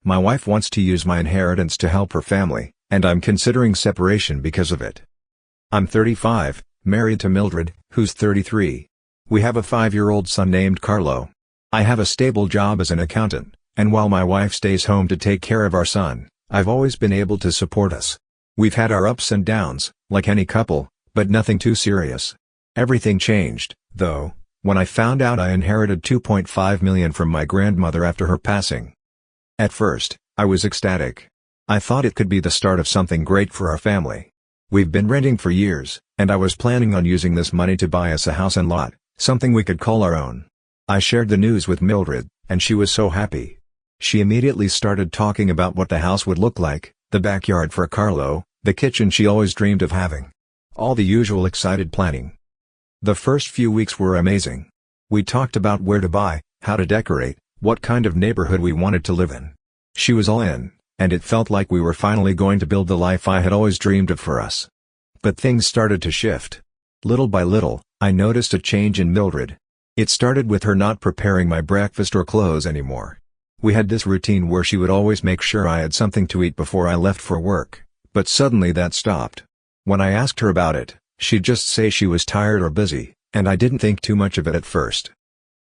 My wife wants to use my inheritance to help her family, and I'm considering separation because of it. I'm 35, married to Mildred, who's 33. We have a 5-year-old son named Carlo. I have a stable job as an accountant, and while my wife stays home to take care of our son, I've always been able to support us. We've had our ups and downs, like any couple, but nothing too serious. Everything changed, though, when I found out I inherited $2.5 million from my grandmother after her passing. At first, I was ecstatic. I thought it could be the start of something great for our family. We've been renting for years, and I was planning on using this money to buy us a house and lot, something we could call our own. I shared the news with Mildred, and she was so happy. She immediately started talking about what the house would look like, the backyard for Carlo, the kitchen she always dreamed of having. All the usual excited planning. The first few weeks were amazing. We talked about where to buy, how to decorate, what kind of neighborhood we wanted to live in. She was all in, and it felt like we were finally going to build the life I had always dreamed of for us. But things started to shift. Little by little, I noticed a change in Mildred. It started with her not preparing my breakfast or clothes anymore. We had this routine where she would always make sure I had something to eat before I left for work, but suddenly that stopped. When I asked her about it, she'd just say she was tired or busy, and I didn't think too much of it at first.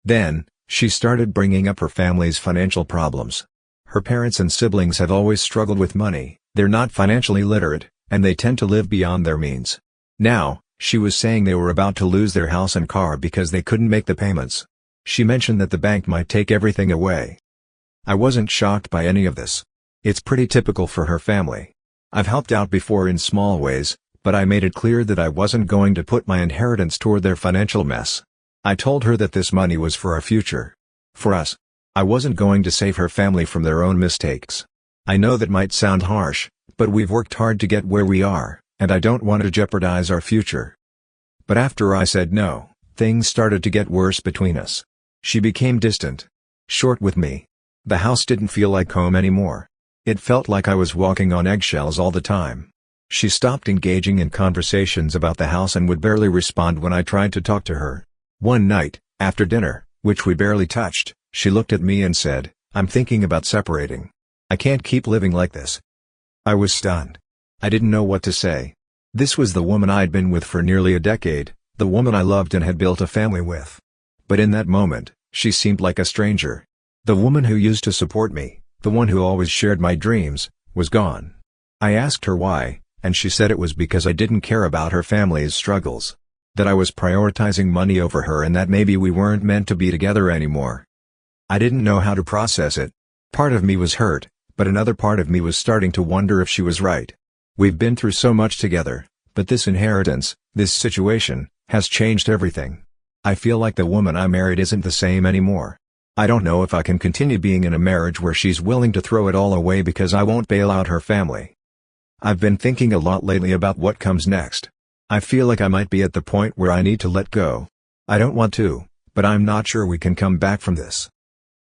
Then, she started bringing up her family's financial problems. Her parents and siblings have always struggled with money, they're not financially literate, and they tend to live beyond their means. Now, she was saying they were about to lose their house and car because they couldn't make the payments. She mentioned that the bank might take everything away. I wasn't shocked by any of this. It's pretty typical for her family. I've helped out before in small ways, but I made it clear that I wasn't going to put my inheritance toward their financial mess. I told her that this money was for our future. For us. I wasn't going to save her family from their own mistakes. I know that might sound harsh, but we've worked hard to get where we are, and I don't want to jeopardize our future. But after I said no, things started to get worse between us. She became distant. Short with me. The house didn't feel like home anymore. It felt like I was walking on eggshells all the time. She stopped engaging in conversations about the house and would barely respond when I tried to talk to her. One night, after dinner, which we barely touched, she looked at me and said, "I'm thinking about separating. I can't keep living like this." I was stunned. I didn't know what to say. This was the woman I'd been with for nearly a decade, the woman I loved and had built a family with. But in that moment, she seemed like a stranger. The woman who used to support me, the one who always shared my dreams, was gone. I asked her why, and she said it was because I didn't care about her family's struggles. That I was prioritizing money over her and that maybe we weren't meant to be together anymore. I didn't know how to process it. Part of me was hurt, but another part of me was starting to wonder if she was right. We've been through so much together, but this inheritance, this situation, has changed everything. I feel like the woman I married isn't the same anymore. I don't know if I can continue being in a marriage where she's willing to throw it all away because I won't bail out her family. I've been thinking a lot lately about what comes next. I feel like I might be at the point where I need to let go. I don't want to, but I'm not sure we can come back from this.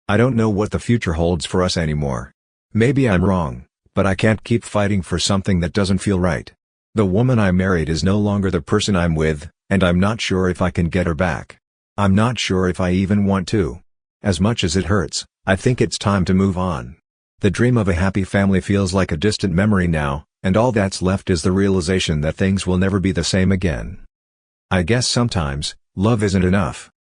I don't know what the future holds for us anymore. Maybe I'm wrong, but I can't keep fighting for something that doesn't feel right. The woman I married is no longer the person I'm with, and I'm not sure if I can get her back. I'm not sure if I even want to. As much as it hurts, I think it's time to move on. The dream of a happy family feels like a distant memory now, and all that's left is the realization that things will never be the same again. I guess sometimes, love isn't enough.